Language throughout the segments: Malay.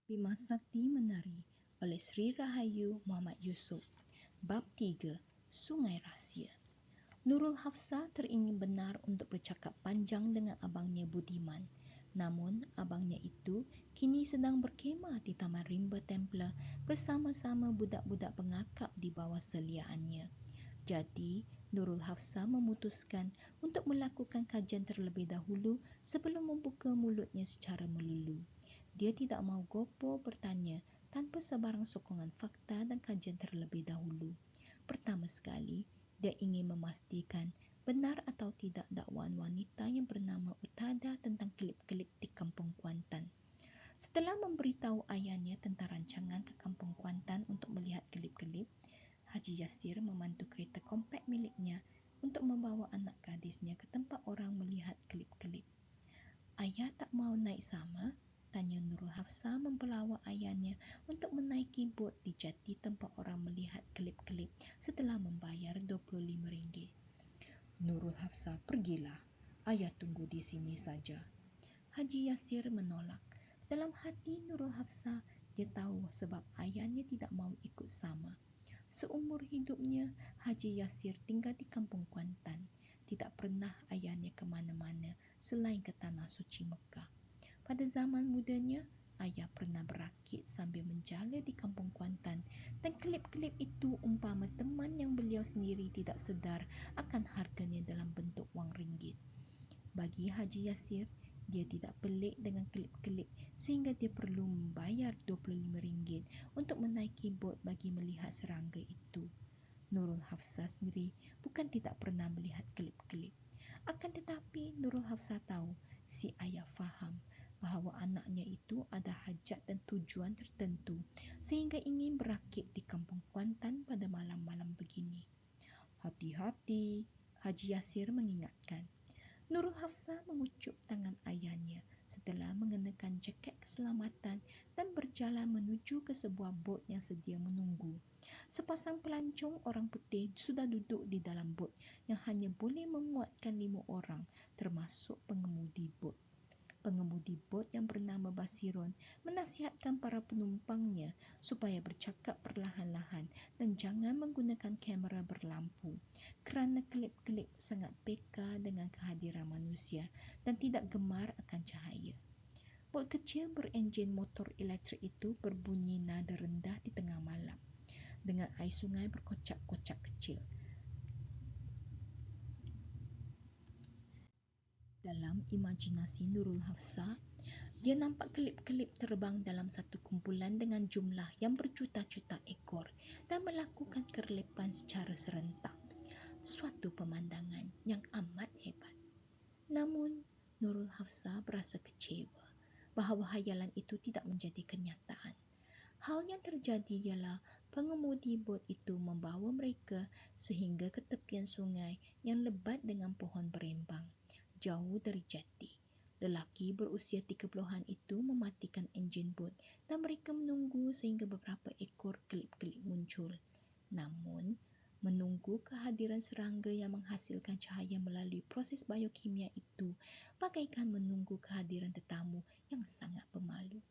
Bima Sakti Menari oleh Sri Rahayu Muhammad Yusof. Bab 3. Sungai Rahsia. Nurul Hafsah teringin benar untuk bercakap panjang dengan abangnya Budiman. Namun, abangnya itu kini sedang berkhemah di Taman Rimba Templar bersama-sama budak-budak pengakap di bawah seliaannya. Jadi, Nurul Hafsah memutuskan untuk melakukan kajian terlebih dahulu sebelum membuka mulutnya secara melulu. Dia tidak mahu gopoh bertanya tanpa sebarang sokongan fakta dan kajian terlebih dahulu. Pertama sekali, dia ingin memastikan benar atau tidak dakwaan wanita yang bernama Utada tentang kelip-kelip di Kampung Kuantan. Setelah memberitahu ayahnya tentang rancangan ke Kampung Kuantan untuk melihat kelip-kelip, Haji Yasir memandu kereta kompak miliknya untuk membawa anak gadisnya ke tempat orang melihat kelip-kelip. Ayah tak mahu naik sama? Tanya Nurul Hafsah mempelawak ayahnya untuk menaiki bot di jati tempat orang melihat kelip-kelip setelah membayar RM25. Nurul Hafsah, pergilah. Ayah tunggu di sini saja. Haji Yasir menolak. Dalam hati Nurul Hafsah, dia tahu sebab ayahnya tidak mahu ikut sama. Seumur hidupnya, Haji Yasir tinggal di Kampung Kuantan. Tidak pernah ayahnya ke mana-mana selain ke Tanah Suci Mekah. Pada zaman mudanya, ayah pernah berakit sambil menjala di Kampung Kuantan dan kelip-kelip itu umpama teman yang beliau sendiri tidak sedar akan harganya dalam bentuk wang ringgit. Bagi Haji Yasir, dia tidak pelik dengan kelip-kelip sehingga dia perlu membayar RM25 untuk menaiki bot bagi melihat serangga itu. Nurul Hafsah sendiri bukan tidak pernah melihat kelip-kelip. Akan tetapi Nurul Hafsah tahu si ayah faham bahawa anaknya itu ada hajat dan tujuan tertentu sehingga ingin berakit di Kampung Kuantan pada malam-malam begini. Hati-hati, Haji Yasir mengingatkan. Nurul Hafsah mengucup tangan ayahnya setelah mengenakan jaket keselamatan dan berjalan menuju ke sebuah bot yang sedia menunggu. Sepasang pelancong orang putih sudah duduk di dalam bot yang hanya boleh memuatkan 5 orang termasuk pengemudi bot. Pengemudi bot yang bernama Basiron menasihatkan para penumpangnya supaya bercakap perlahan-lahan dan jangan menggunakan kamera berlampu kerana kelip-kelip sangat peka dengan kehadiran manusia dan tidak gemar akan cahaya. Bot kecil berenjin motor elektrik itu berbunyi nada rendah di tengah malam dengan air sungai berkocak-kocak kecil. Dalam imajinasi Nurul Hafsah, dia nampak kelip-kelip terbang dalam satu kumpulan dengan jumlah yang berjuta-juta ekor dan melakukan kerelipan secara serentak. Suatu pemandangan yang amat hebat. Namun, Nurul Hafsah berasa kecewa bahawa hayalan itu tidak menjadi kenyataan. Hal yang terjadi ialah pengemudi bot itu membawa mereka sehingga ke tepian sungai yang lebat dengan pohon berembang, jauh dari jati. Lelaki berusia 30-an itu mematikan enjin bot dan mereka menunggu sehingga beberapa ekor kelip-kelip muncul. Namun, menunggu kehadiran serangga yang menghasilkan cahaya melalui proses biokimia itu bagaikan menunggu kehadiran tetamu yang sangat pemalu.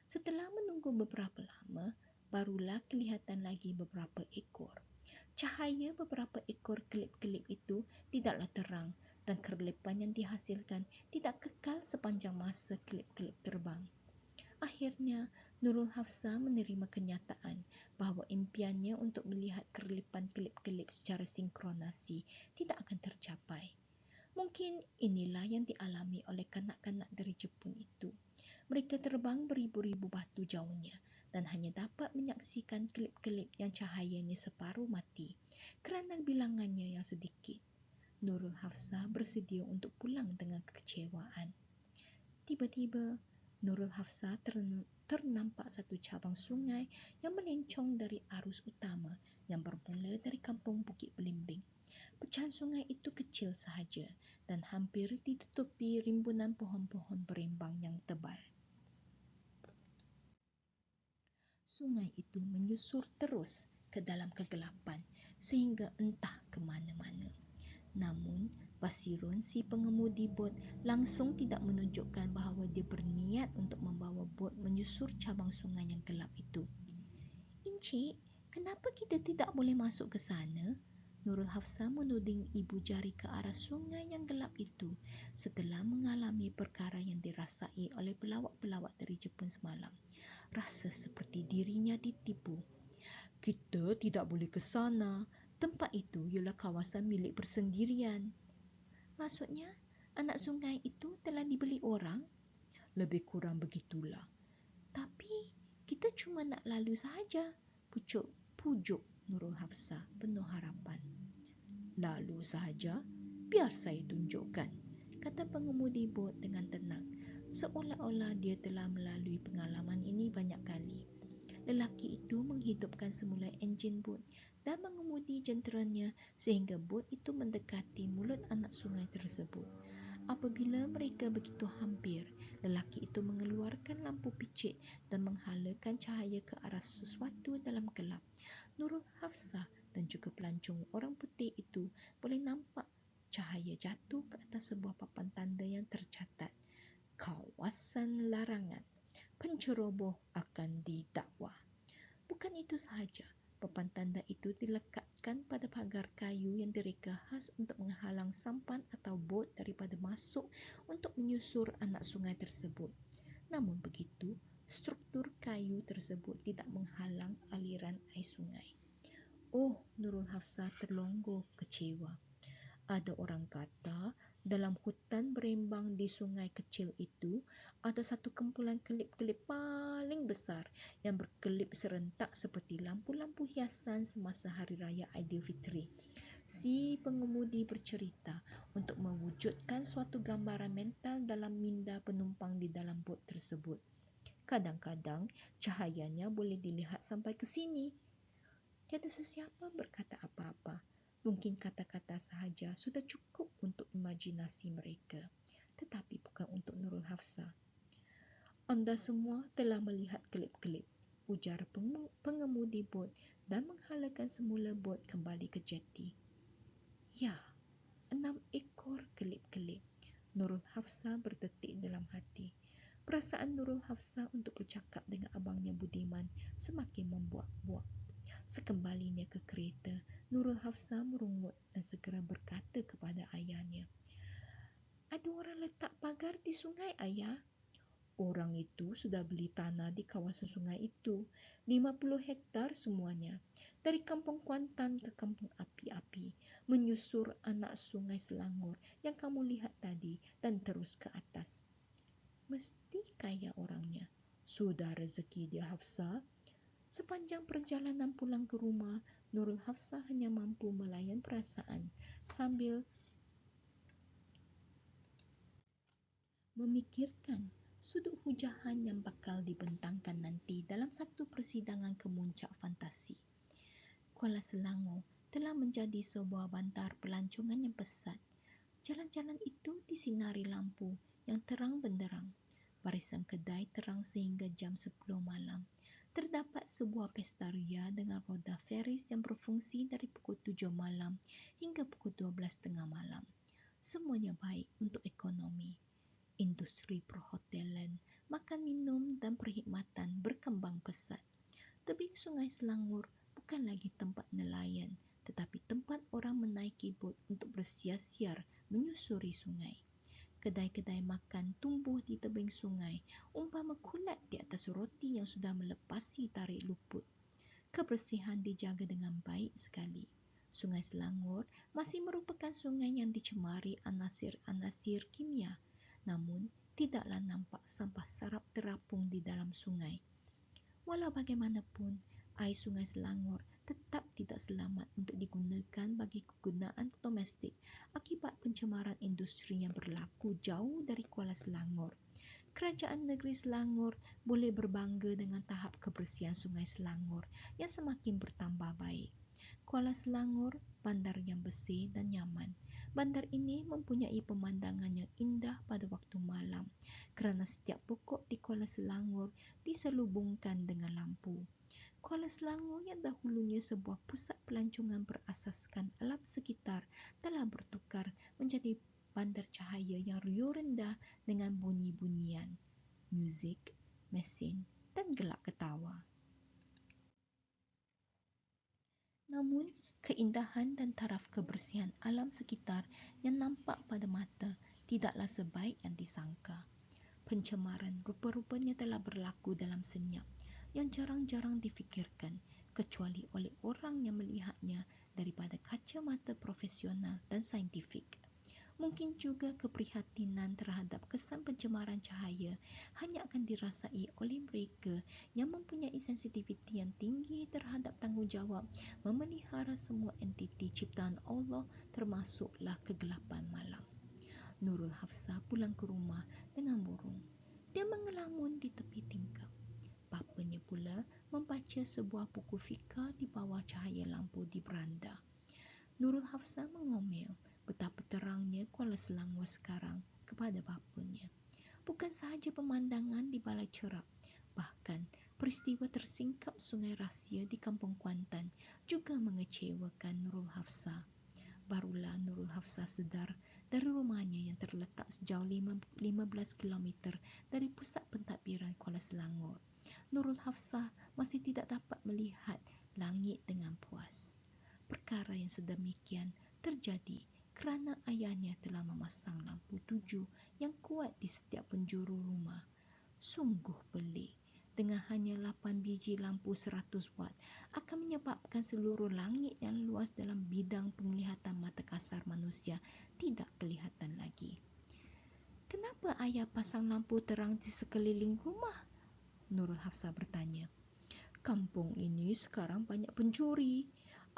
Setelah menunggu beberapa lama, barulah kelihatan lagi beberapa ekor. Cahaya beberapa ekor kelip-kelip itu tidaklah terang dan kerelipan yang dihasilkan tidak kekal sepanjang masa kelip-kelip terbang. Akhirnya, Nurul Hafsah menerima kenyataan bahawa impiannya untuk melihat kerelipan kelip-kelip secara sinkronasi tidak akan tercapai. Mungkin inilah yang dialami oleh kanak-kanak dari Jepun itu. Mereka terbang beribu-ribu batu jauhnya dan hanya dapat menyaksikan kelip-kelip yang cahayanya separuh mati kerana bilangannya yang sedikit. Nurul Hafsah bersedia untuk pulang dengan kekecewaan. Tiba-tiba, Nurul Hafsah ternampak satu cabang sungai yang melencong dari arus utama yang bermula dari kampung Bukit Belimbing. Pecahan sungai itu kecil sahaja dan hampir ditutupi rimbunan pohon-pohon berembang yang tebal. Sungai itu menyusur terus ke dalam kegelapan sehingga entah ke mana-mana. Namun, Basirun si pengemudi bot langsung tidak menunjukkan bahawa dia berniat untuk membawa bot menyusur cabang sungai yang gelap itu. Encik, kenapa kita tidak boleh masuk ke sana? Nurul Hafsah menuding ibu jari ke arah sungai yang gelap itu setelah mengalami perkara yang dirasai oleh pelawak-pelawak dari Jepun semalam. Rasa seperti dirinya ditipu. Kita tidak boleh ke sana. Tempat itu ialah kawasan milik persendirian. Maksudnya, anak sungai itu telah dibeli orang? Lebih kurang begitulah. Tapi, kita cuma nak lalu sahaja, pujuk Nurul Hafsah penuh harapan. Lalu sahaja? Biar saya tunjukkan, kata pengemudi bot dengan tenang, seolah-olah dia telah melalui pengalaman ini banyak kali. Lelaki itu menghidupkan semula enjin bot dan mengemudi jenteranya sehingga bot itu mendekati mulut anak sungai tersebut. Apabila mereka begitu hampir, lelaki itu mengeluarkan lampu picit dan menghalakan cahaya ke arah sesuatu dalam gelap. Nurul Hafsah dan juga pelancong orang putih itu boleh nampak cahaya jatuh ke atas sebuah papan tanda yang tercatat, kawasan larangan. Penceroboh akan didakwa. Bukan itu sahaja, papan tanda itu dilekatkan pada pagar kayu yang direka khas untuk menghalang sampan atau bot daripada masuk untuk menyusur anak sungai tersebut. Namun begitu, struktur kayu tersebut tidak menghalang aliran air sungai. Oh, Nurul Hafsah terlonggo kecewa. Ada orang kata, dalam hutan berembang di sungai kecil itu, ada satu kumpulan kelip-kelip paling besar yang berkelip serentak seperti lampu-lampu hiasan semasa Hari Raya Aidilfitri. Si pengemudi bercerita untuk mewujudkan suatu gambaran mental dalam minda penumpang di dalam bot tersebut. Kadang-kadang, cahayanya boleh dilihat sampai ke sini. Tiada sesiapa berkata apa-apa. Mungkin kata-kata sahaja sudah cukup untuk imajinasi mereka, tetapi bukan untuk Nurul Hafsah. Anda semua telah melihat kelip-kelip, ujar pengemudi bot dan menghalakan semula bot kembali ke jeti. Ya, 6 ekor kelip-kelip. Nurul Hafsah berdetik dalam hati. Perasaan Nurul Hafsah untuk bercakap dengan abangnya Budiman semakin membuak-buak. Sekembalinya ke kereta, Nurul Hafsah merungut dan segera berkata kepada ayahnya, "Ada orang letak pagar di sungai, ayah." Orang itu sudah beli tanah di kawasan sungai itu, 50 hektar semuanya, dari kampung Kuantan ke kampung Api-Api, menyusur anak sungai Selangor yang kamu lihat tadi dan terus ke atas. Mesti kaya orangnya. Sudah rezeki dia, Hafsah. Sepanjang perjalanan pulang ke rumah, Nurul Hafsah hanya mampu melayan perasaan sambil memikirkan sudut hujahan yang bakal dibentangkan nanti dalam satu persidangan kemuncak fantasi. Kuala Selangor telah menjadi sebuah bantar pelancongan yang pesat. Jalan-jalan itu disinari lampu yang terang benderang. Barisan kedai terang sehingga jam 10 malam. Terdapat sebuah pesta ria dengan roda feris yang berfungsi dari pukul 7 malam hingga pukul 12 tengah malam. Semuanya baik untuk ekonomi. Industri perhotelan, makan minum dan perkhidmatan berkembang pesat. Tebing Sungai Selangor bukan lagi tempat nelayan, tetapi tempat orang menaiki bot untuk bersiar-siar menyusuri sungai. Kedai-kedai makan tumbuh di tebing sungai, umpama kulat di atas roti yang sudah melepasi tarik luput. Kebersihan dijaga dengan baik sekali. Sungai Selangor masih merupakan sungai yang dicemari anasir-anasir kimia, namun tidaklah nampak sampah sarap terapung di dalam sungai. Walau bagaimanapun, air Sungai Selangor tetap tidak selamat untuk digunakan bagi kegunaan domestik akibat pencemaran industri yang berlaku jauh dari Kuala Selangor. Kerajaan Negeri Selangor boleh berbangga dengan tahap kebersihan Sungai Selangor yang semakin bertambah baik. Kuala Selangor, bandar yang bersih dan nyaman. Bandar ini mempunyai pemandangan yang indah pada waktu malam kerana setiap pokok di Kuala Selangor diselubungkan dengan lampu. Kuala Selangor yang dahulunya sebuah pusat pelancongan berasaskan alam sekitar telah bertukar menjadi bandar cahaya yang riuh rendah dengan bunyi-bunyian, muzik, mesin dan gelak ketawa. Namun, keindahan dan taraf kebersihan alam sekitar yang nampak pada mata tidaklah sebaik yang disangka. Pencemaran rupa-rupanya telah berlaku dalam senyap yang jarang-jarang difikirkan kecuali oleh orang yang melihatnya daripada kacamata profesional dan saintifik. Mungkin juga keprihatinan terhadap kesan pencemaran cahaya hanya akan dirasai oleh mereka yang mempunyai sensitiviti yang tinggi terhadap tanggungjawab memelihara semua entiti ciptaan Allah termasuklah kegelapan malam. Nurul Hafsah pulang ke rumah dengan murung. Dia mengelamun di tepi tingkap. Bapanya pula membaca sebuah buku fika di bawah cahaya lampu di beranda. Nurul Hafsah mengomel betapa terangnya Kuala Selangor sekarang kepada bapanya. Bukan sahaja pemandangan di Balai Cerap, bahkan peristiwa tersingkap Sungai Rahsia di Kampung Kuantan juga mengecewakan Nurul Hafsah. Barulah Nurul Hafsah sedar dari rumahnya yang terletak sejauh 15 km dari pusat pentadbiran Kuala Selangor. Nurul Hafsah masih tidak dapat melihat langit dengan puas. Perkara yang sedemikian terjadi kerana ayahnya telah memasang lampu 7 yang kuat di setiap penjuru rumah. Sungguh pelik. Dengan hanya 8 biji lampu 100 watt akan menyebabkan seluruh langit yang luas dalam bidang penglihatan mata kasar manusia tidak kelihatan lagi. Kenapa ayah pasang lampu terang di sekeliling rumah? Nurul Hafsah bertanya. Kampung ini sekarang banyak pencuri.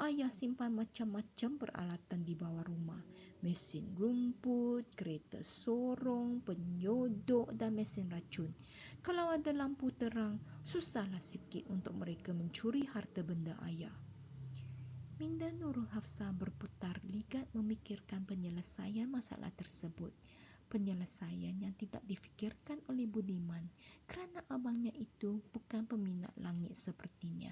Ayah simpan macam-macam peralatan di bawah rumah. Mesin rumput, kereta sorong, penyodok dan mesin racun. Kalau ada lampu terang, susahlah sikit untuk mereka mencuri harta benda ayah. Minda Nurul Hafsah berputar ligat memikirkan penyelesaian masalah tersebut. Penyelesaian yang tidak difikirkan oleh Budiman kerana abangnya itu bukan peminat langit sepertinya.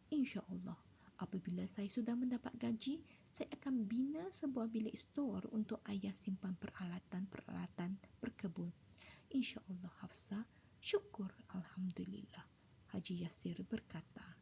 InsyaAllah, apabila saya sudah mendapat gaji, saya akan bina sebuah bilik stor untuk ayah simpan peralatan-peralatan berkebun. InsyaAllah Hafsah, syukur Alhamdulillah, Haji Yasir berkata.